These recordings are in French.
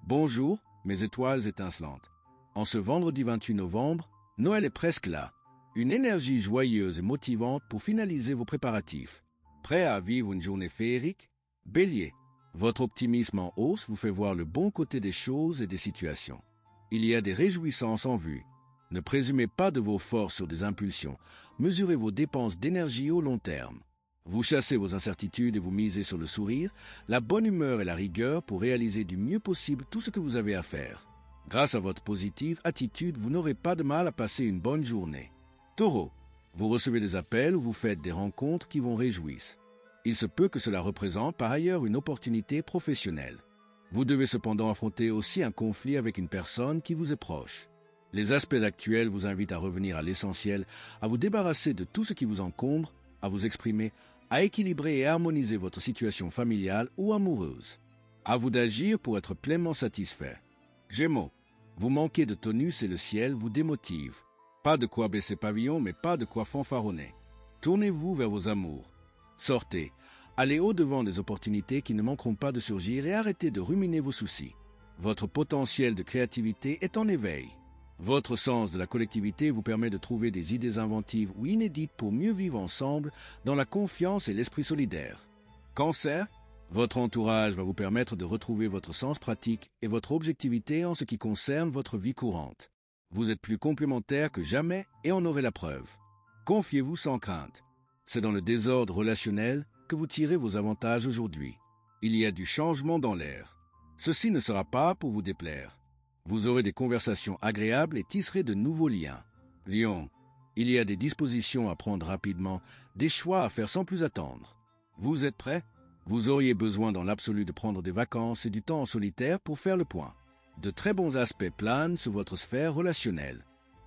Bonjour, mes étoiles étincelantes. En ce vendredi 28 novembre, Noël est presque là. Une énergie joyeuse et motivante pour finaliser vos préparatifs. Prêt à vivre une journée féerique? Bélier, votre optimisme en hausse vous fait voir le bon côté des choses et des situations. Il y a des réjouissances en vue. Ne présumez pas de vos forces sur des impulsions. Mesurez vos dépenses d'énergie au long terme. Vous chassez vos incertitudes et vous misez sur le sourire, la bonne humeur et la rigueur pour réaliser du mieux possible tout ce que vous avez à faire. Grâce à votre positive attitude, vous n'aurez pas de mal à passer une bonne journée. Taureau, vous recevez des appels ou vous faites des rencontres qui vous réjouissent. Il se peut que cela représente par ailleurs une opportunité professionnelle. Vous devez cependant affronter aussi un conflit avec une personne qui vous est proche. Les aspects actuels vous invitent à revenir à l'essentiel, à vous débarrasser de tout ce qui vous encombre, à vous exprimer, à équilibrer et harmoniser votre situation familiale ou amoureuse. À vous d'agir pour être pleinement satisfait. Gémeaux, vous manquez de tonus et le ciel vous démotive. Pas de quoi baisser pavillon, mais pas de quoi fanfaronner. Tournez-vous vers vos amours. Sortez, allez au-devant des opportunités qui ne manqueront pas de surgir et arrêtez de ruminer vos soucis. Votre potentiel de créativité est en éveil. Votre sens de la collectivité vous permet de trouver des idées inventives ou inédites pour mieux vivre ensemble dans la confiance et l'esprit solidaire. Cancer, votre entourage va vous permettre de retrouver votre sens pratique et votre objectivité en ce qui concerne votre vie courante. Vous êtes plus complémentaires que jamais et en aurez la preuve. Confiez-vous sans crainte. C'est dans le désordre relationnel que vous tirez vos avantages aujourd'hui. Il y a du changement dans l'air. Ceci ne sera pas pour vous déplaire. Vous aurez des conversations agréables et tisserez de nouveaux liens. Lion, il y a des dispositions à prendre rapidement, des choix à faire sans plus attendre. Vous êtes prêts? Vous auriez besoin dans l'absolu de prendre des vacances et du temps en solitaire pour faire le point. De très bons aspects planent sur votre sphère relationnelle.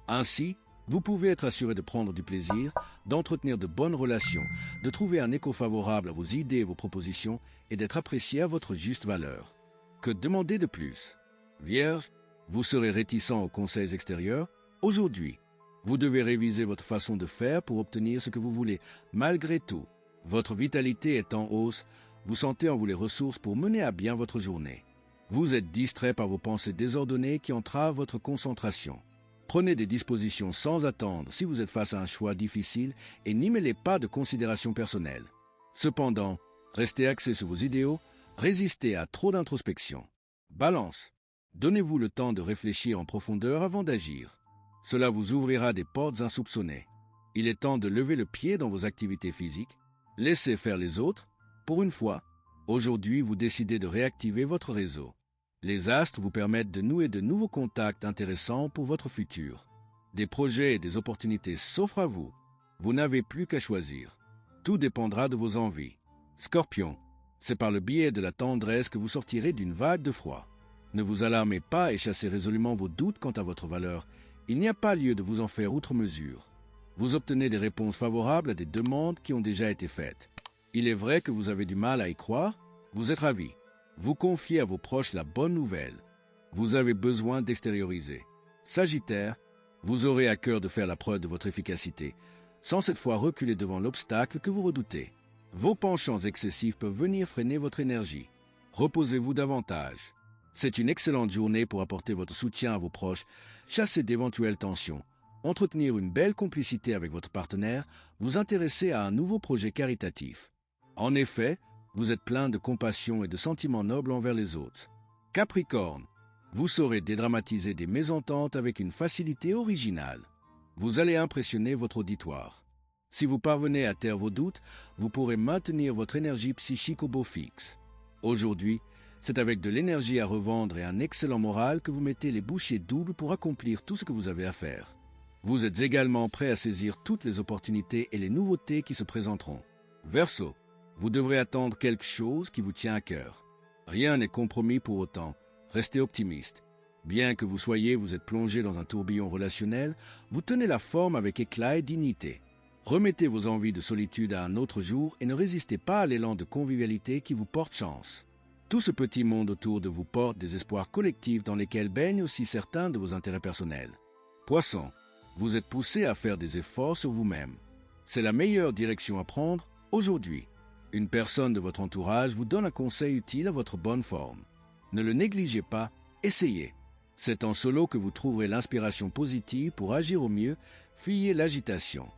Ainsi, vous pouvez être assuré de prendre du plaisir, d'entretenir de bonnes relations, de trouver un écho favorable à vos idées et vos propositions et d'être apprécié à votre juste valeur. Que demander de plus? Vierge, vous serez réticent aux conseils extérieurs. Aujourd'hui, vous devez réviser votre façon de faire pour obtenir ce que vous voulez. Malgré tout, votre vitalité est en hausse. Vous sentez en vous les ressources pour mener à bien votre journée. Vous êtes distrait par vos pensées désordonnées qui entravent votre concentration. Prenez des dispositions sans attendre si vous êtes face à un choix difficile et n'y mêlez pas de considérations personnelles. Cependant, restez axé sur vos idéaux, résistez à trop d'introspection. Balance. Donnez-vous le temps de réfléchir en profondeur avant d'agir. Cela vous ouvrira des portes insoupçonnées. Il est temps de lever le pied dans vos activités physiques. Laissez faire les autres. Pour une fois, aujourd'hui, vous décidez de réactiver votre réseau. Les astres vous permettent de nouer de nouveaux contacts intéressants pour votre futur. Des projets et des opportunités s'offrent à vous. Vous n'avez plus qu'à choisir. Tout dépendra de vos envies. Scorpion, c'est par le biais de la tendresse que vous sortirez d'une vague de froid. Ne vous alarmez pas et chassez résolument vos doutes quant à votre valeur. Il n'y a pas lieu de vous en faire outre mesure. Vous obtenez des réponses favorables à des demandes qui ont déjà été faites. Il est vrai que vous avez du mal à y croire. Vous êtes ravi. Vous confiez à vos proches la bonne nouvelle. Vous avez besoin d'extérioriser. Sagittaire, vous aurez à cœur de faire la preuve de votre efficacité, sans cette fois reculer devant l'obstacle que vous redoutez. Vos penchants excessifs peuvent venir freiner votre énergie. Reposez-vous davantage. C'est une excellente journée pour apporter votre soutien à vos proches, chasser d'éventuelles tensions, entretenir une belle complicité avec votre partenaire, vous intéresser à un nouveau projet caritatif. En effet, vous êtes plein de compassion et de sentiments nobles envers les autres. Capricorne, vous saurez dédramatiser des mésententes avec une facilité originale. Vous allez impressionner votre auditoire. Si vous parvenez à taire vos doutes, vous pourrez maintenir votre énergie psychique au beau fixe. Aujourd'hui, c'est avec de l'énergie à revendre et un excellent moral que vous mettez les bouchées doubles pour accomplir tout ce que vous avez à faire. Vous êtes également prêt à saisir toutes les opportunités et les nouveautés qui se présenteront. Verseau, vous devrez attendre quelque chose qui vous tient à cœur. Rien n'est compromis pour autant. Restez optimiste. Bien que vous êtes plongé dans un tourbillon relationnel, vous tenez la forme avec éclat et dignité. Remettez vos envies de solitude à un autre jour et ne résistez pas à l'élan de convivialité qui vous porte chance. Tout ce petit monde autour de vous porte des espoirs collectifs dans lesquels baignent aussi certains de vos intérêts personnels. Poisson, vous êtes poussé à faire des efforts sur vous-même. C'est la meilleure direction à prendre aujourd'hui. Une personne de votre entourage vous donne un conseil utile à votre bonne forme. Ne le négligez pas Essayez. C'est en solo que vous trouverez l'inspiration positive pour agir au mieux, fuyez l'agitation.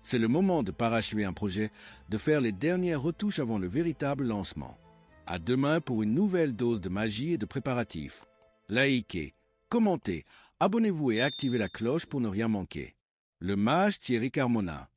C'est le moment de parachever un projet, de faire les dernières retouches avant le véritable lancement. À demain pour une nouvelle dose de magie et de préparatifs. Likez, commentez, abonnez-vous et activez la cloche pour ne rien manquer. Le mage Thierry Carmona.